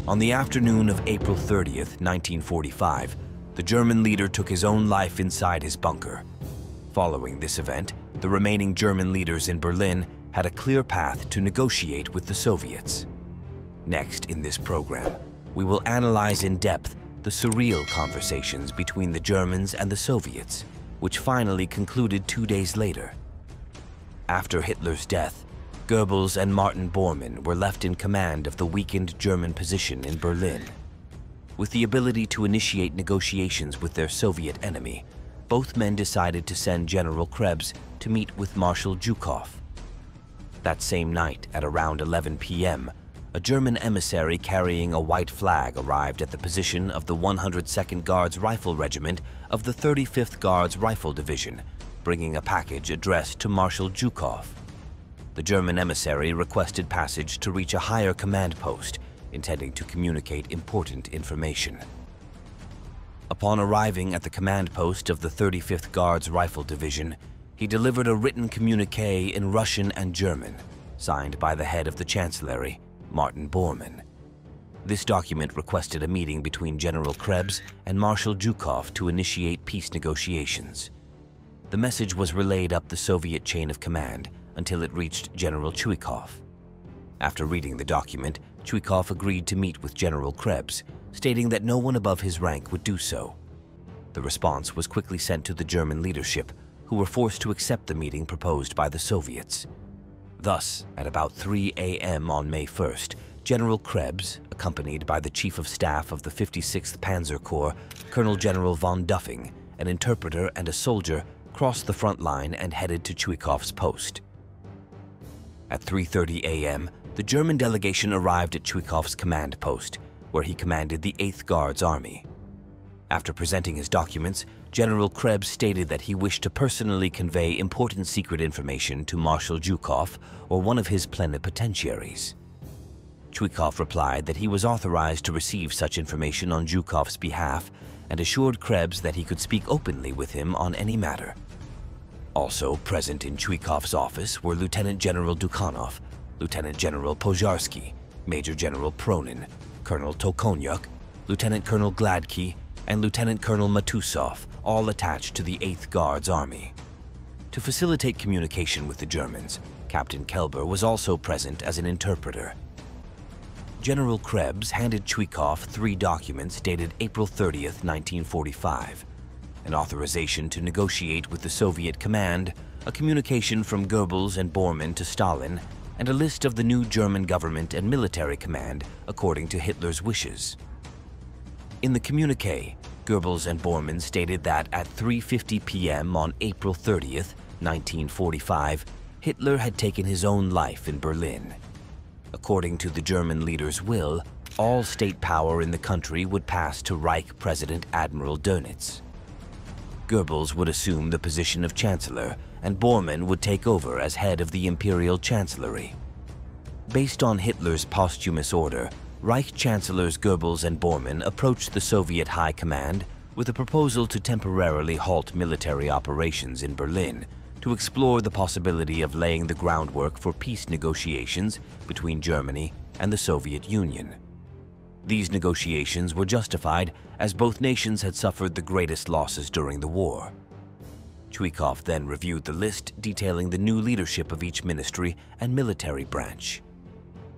On the afternoon of April 30th, 1945, the German leader took his own life inside his bunker. Following this event, the remaining German leaders in Berlin had a clear path to negotiate with the Soviets. Next in this program, we will analyze in depth the surreal conversations between the Germans and the Soviets, which finally concluded 2 days later. After Hitler's death, Goebbels and Martin Bormann were left in command of the weakened German position in Berlin. With the ability to initiate negotiations with their Soviet enemy, both men decided to send General Krebs to meet with Marshal Zhukov. That same night, at around 11 p.m., a German emissary carrying a white flag arrived at the position of the 102nd Guards Rifle Regiment of the 35th Guards Rifle Division, bringing a package addressed to Marshal Zhukov. The German emissary requested passage to reach a higher command post, intending to communicate important information. Upon arriving at the command post of the 35th Guards Rifle Division, he delivered a written communique in Russian and German, signed by the head of the Chancellery, Martin Bormann. This document requested a meeting between General Krebs and Marshal Zhukov to initiate peace negotiations. The message was relayed up the Soviet chain of command until it reached General Chuikov. After reading the document, Chuikov agreed to meet with General Krebs, stating that no one above his rank would do so. The response was quickly sent to the German leadership, who were forced to accept the meeting proposed by the Soviets. Thus, at about 3 a.m. on May 1st, General Krebs, accompanied by the Chief of Staff of the 56th Panzer Corps, Colonel General von Duffing, an interpreter and a soldier, crossed the front line and headed to Chuikov's post. At 3:30 a.m., the German delegation arrived at Chuikov's command post, where he commanded the 8th Guards Army. After presenting his documents, General Krebs stated that he wished to personally convey important secret information to Marshal Zhukov or one of his plenipotentiaries. Chuikov replied that he was authorized to receive such information on Zhukov's behalf and assured Krebs that he could speak openly with him on any matter. Also present in Chuikov's office were Lieutenant General Dukhanov, Lieutenant General Pozharsky, Major General Pronin, Colonel Tokonyuk, Lieutenant Colonel Gladky, and Lieutenant Colonel Matusov, all attached to the 8th Guards Army. To facilitate communication with the Germans, Captain Kelber was also present as an interpreter. General Krebs handed Chuikov 3 documents dated April 30th, 1945, an authorization to negotiate with the Soviet command, a communication from Goebbels and Bormann to Stalin, and a list of the new German government and military command according to Hitler's wishes. In the communique, Goebbels and Bormann stated that at 3:50 p.m. on April 30th, 1945, Hitler had taken his own life in Berlin. According to the German leader's will, all state power in the country would pass to Reich President Admiral Dönitz. Goebbels would assume the position of Chancellor, and Bormann would take over as head of the Imperial Chancellery. Based on Hitler's posthumous order, Reich Chancellors Goebbels and Bormann approached the Soviet High Command with a proposal to temporarily halt military operations in Berlin to explore the possibility of laying the groundwork for peace negotiations between Germany and the Soviet Union. These negotiations were justified as both nations had suffered the greatest losses during the war. Chuikov then reviewed the list detailing the new leadership of each ministry and military branch.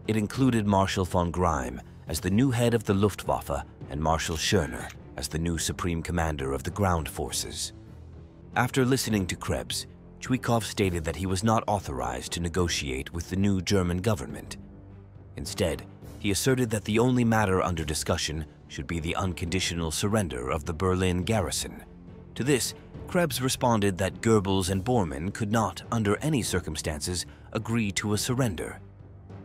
It included Marshal von Greim as the new head of the Luftwaffe and Marshal Schörner as the new supreme commander of the ground forces. After listening to Krebs, Chuikov stated that he was not authorized to negotiate with the new German government. Instead, he asserted that the only matter under discussion should be the unconditional surrender of the Berlin garrison. To this, Krebs responded that Goebbels and Bormann could not, under any circumstances, agree to a surrender.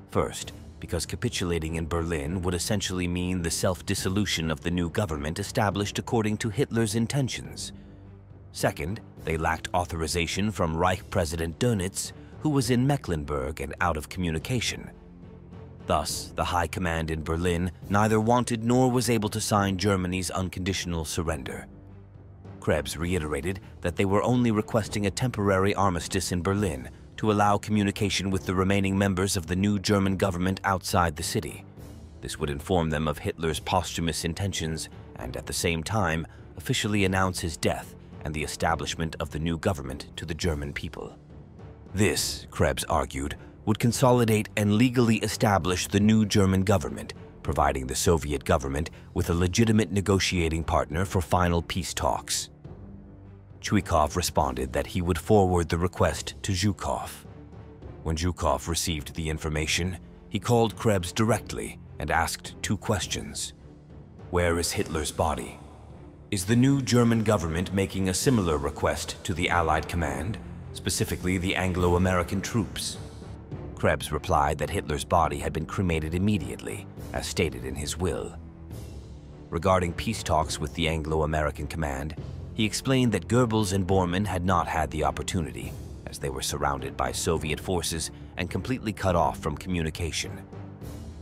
First, because capitulating in Berlin would essentially mean the self-dissolution of the new government established according to Hitler's intentions. Second, they lacked authorization from Reich President Dönitz, who was in Mecklenburg and out of communication. Thus, the High Command in Berlin neither wanted nor was able to sign Germany's unconditional surrender. Krebs reiterated that they were only requesting a temporary armistice in Berlin to allow communication with the remaining members of the new German government outside the city. This would inform them of Hitler's posthumous intentions and, at the same time, officially announce his death and the establishment of the new government to the German people. This, Krebs argued, would consolidate and legally establish the new German government, providing the Soviet government with a legitimate negotiating partner for final peace talks. Chuikov responded that he would forward the request to Zhukov. When Zhukov received the information, he called Krebs directly and asked two questions. Where is Hitler's body? Is the new German government making a similar request to the Allied command, specifically the Anglo-American troops? Krebs replied that Hitler's body had been cremated immediately, as stated in his will. Regarding peace talks with the Anglo-American command, he explained that Goebbels and Bormann had not had the opportunity, as they were surrounded by Soviet forces and completely cut off from communication.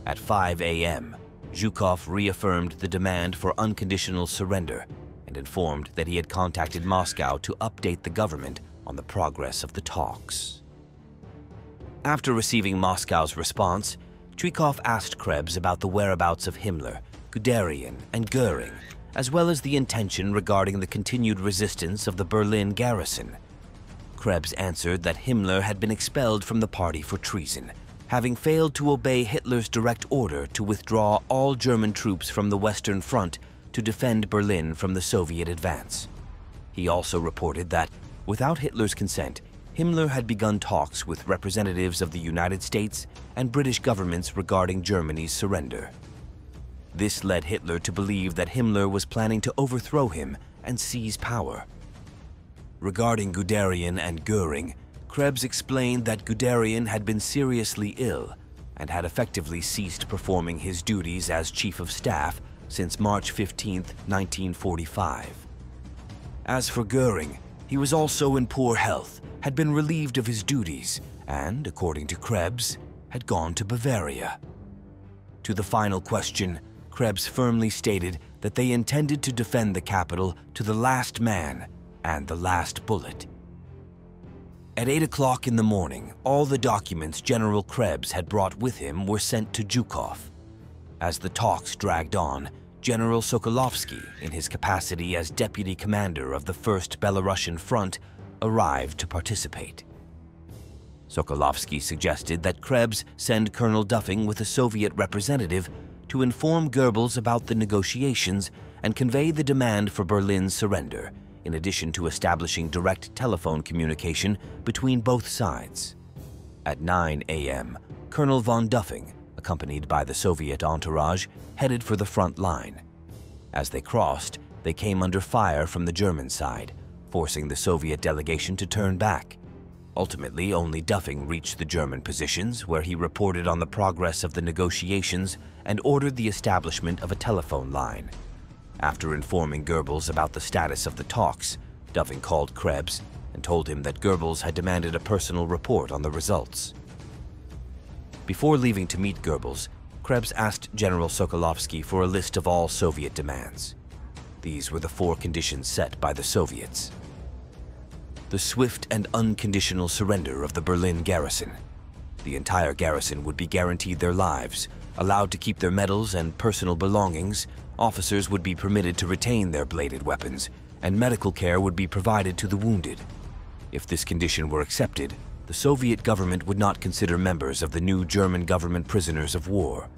At 5 a.m., Zhukov reaffirmed the demand for unconditional surrender and informed that he had contacted Moscow to update the government on the progress of the talks. After receiving Moscow's response, Chuikov asked Krebs about the whereabouts of Himmler, Guderian, and Göring, as well as the intention regarding the continued resistance of the Berlin garrison. Krebs answered that Himmler had been expelled from the party for treason, having failed to obey Hitler's direct order to withdraw all German troops from the Western Front to defend Berlin from the Soviet advance. He also reported that, without Hitler's consent, Himmler had begun talks with representatives of the United States and British governments regarding Germany's surrender. This led Hitler to believe that Himmler was planning to overthrow him and seize power. Regarding Guderian and Göring, Krebs explained that Guderian had been seriously ill and had effectively ceased performing his duties as Chief of Staff since March 15, 1945. As for Göring, he was also in poor health, had been relieved of his duties, and, according to Krebs, had gone to Bavaria. To the final question, Krebs firmly stated that they intended to defend the capital to the last man and the last bullet. At 8 o'clock in the morning, all the documents General Krebs had brought with him were sent to Zhukov. As the talks dragged on, General Sokolovsky, in his capacity as deputy commander of the 1st Belarusian Front, arrived to participate. Sokolovsky suggested that Krebs send Colonel Duffing with a Soviet representative to inform Goebbels about the negotiations and convey the demand for Berlin's surrender, in addition to establishing direct telephone communication between both sides. At 9 a.m., Colonel von Duffing, accompanied by the Soviet entourage, headed for the front line. As they crossed, they came under fire from the German side, forcing the Soviet delegation to turn back. Ultimately, only Duffing reached the German positions, where he reported on the progress of the negotiations and ordered the establishment of a telephone line. After informing Goebbels about the status of the talks, Duffing called Krebs and told him that Goebbels had demanded a personal report on the results. Before leaving to meet Goebbels, Krebs asked General Sokolovsky for a list of all Soviet demands. These were the 4 conditions set by the Soviets. The swift and unconditional surrender of the Berlin garrison. The entire garrison would be guaranteed their lives, allowed to keep their medals and personal belongings, officers would be permitted to retain their bladed weapons, and medical care would be provided to the wounded. If this condition were accepted, the Soviet government would not consider members of the new German government prisoners of war.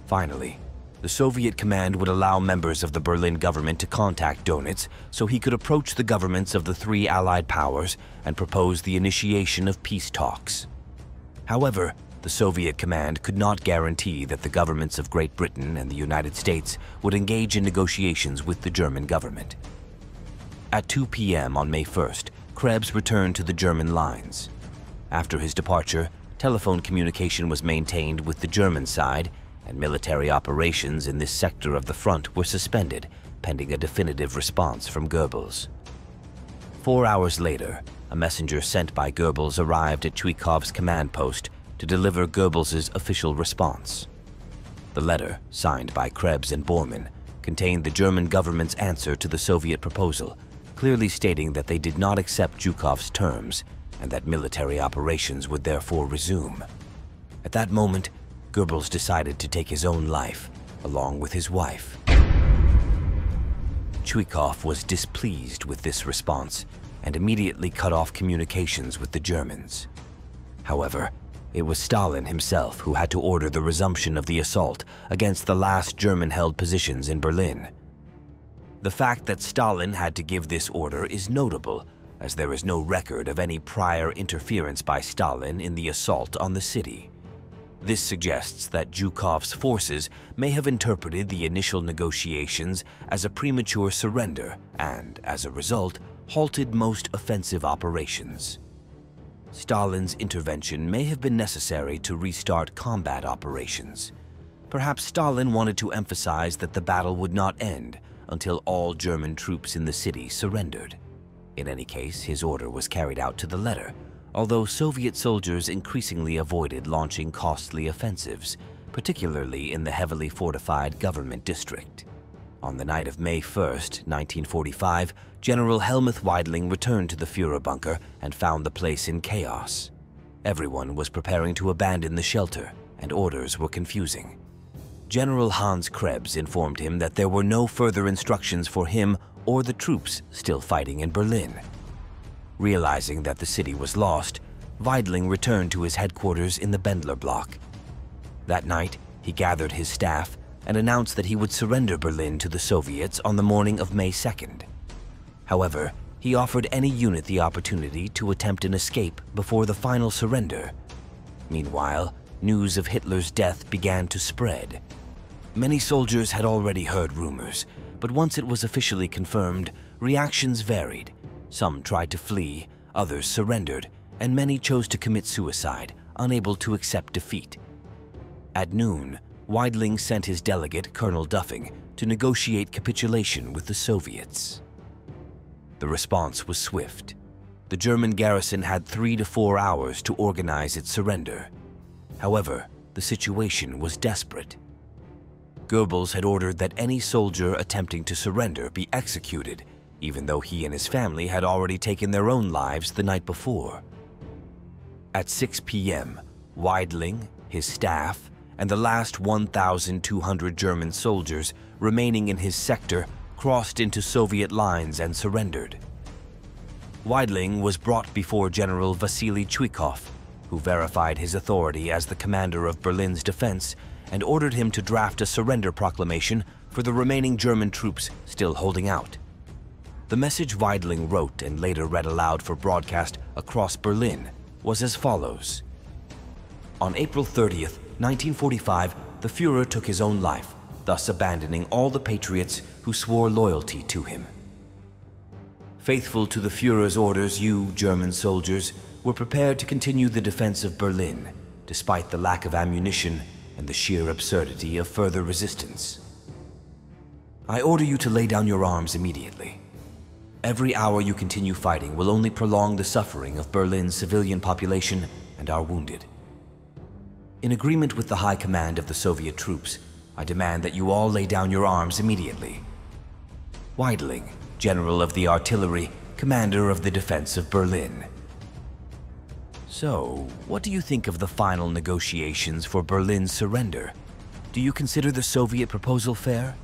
Finally, the Soviet command would allow members of the Berlin government to contact Donitz so he could approach the governments of the 3 Allied powers and propose the initiation of peace talks. However, the Soviet command could not guarantee that the governments of Great Britain and the United States would engage in negotiations with the German government. At 2 p.m. on May 1st, Krebs returned to the German lines. After his departure, telephone communication was maintained with the German side, and military operations in this sector of the front were suspended, pending a definitive response from Goebbels. 4 hours later, a messenger sent by Goebbels arrived at Chuikov's command post to deliver Goebbels' official response. The letter, signed by Krebs and Bormann, contained the German government's answer to the Soviet proposal, clearly stating that they did not accept Zhukov's terms and that military operations would therefore resume. At that moment, Goebbels decided to take his own life, along with his wife. Chuikov was displeased with this response and immediately cut off communications with the Germans. However, it was Stalin himself who had to order the resumption of the assault against the last German-held positions in Berlin. The fact that Stalin had to give this order is notable, as there is no record of any prior interference by Stalin in the assault on the city. This suggests that Zhukov's forces may have interpreted the initial negotiations as a premature surrender and, as a result, halted most offensive operations. Stalin's intervention may have been necessary to restart combat operations. Perhaps Stalin wanted to emphasize that the battle would not end until all German troops in the city surrendered. In any case, his order was carried out to the letter, although Soviet soldiers increasingly avoided launching costly offensives, particularly in the heavily fortified government district. On the night of May 1st, 1945, General Helmuth Weidling returned to the Führer bunker and found the place in chaos. Everyone was preparing to abandon the shelter, and orders were confusing. General Hans Krebs informed him that there were no further instructions for him or the troops still fighting in Berlin. Realizing that the city was lost, Weidling returned to his headquarters in the Bendler block. That night, he gathered his staff and announced that he would surrender Berlin to the Soviets on the morning of May 2nd. However, he offered any unit the opportunity to attempt an escape before the final surrender. Meanwhile, news of Hitler's death began to spread. Many soldiers had already heard rumors, but once it was officially confirmed, reactions varied. Some tried to flee, others surrendered, and many chose to commit suicide, unable to accept defeat. At noon, Weidling sent his delegate, Colonel Duffing, to negotiate capitulation with the Soviets. The response was swift. The German garrison had 3 to 4 hours to organize its surrender. However, the situation was desperate. Goebbels had ordered that any soldier attempting to surrender be executed, even though he and his family had already taken their own lives the night before. At 6 p.m., Weidling, his staff, and the last 1,200 German soldiers remaining in his sector crossed into Soviet lines and surrendered. Weidling was brought before General Vasily Chuikov, who verified his authority as the commander of Berlin's defense and ordered him to draft a surrender proclamation for the remaining German troops still holding out. The message Weidling wrote and later read aloud for broadcast across Berlin was as follows. On April 30th, 1945, the Führer took his own life, thus abandoning all the patriots who swore loyalty to him. Faithful to the Führer's orders, you, German soldiers, were prepared to continue the defense of Berlin, despite the lack of ammunition and the sheer absurdity of further resistance. I order you to lay down your arms immediately. Every hour you continue fighting will only prolong the suffering of Berlin's civilian population and our wounded. In agreement with the High Command of the Soviet troops, I demand that you all lay down your arms immediately. Weidling, General of the Artillery, Commander of the Defense of Berlin. So, what do you think of the final negotiations for Berlin's surrender? Do you consider the Soviet proposal fair?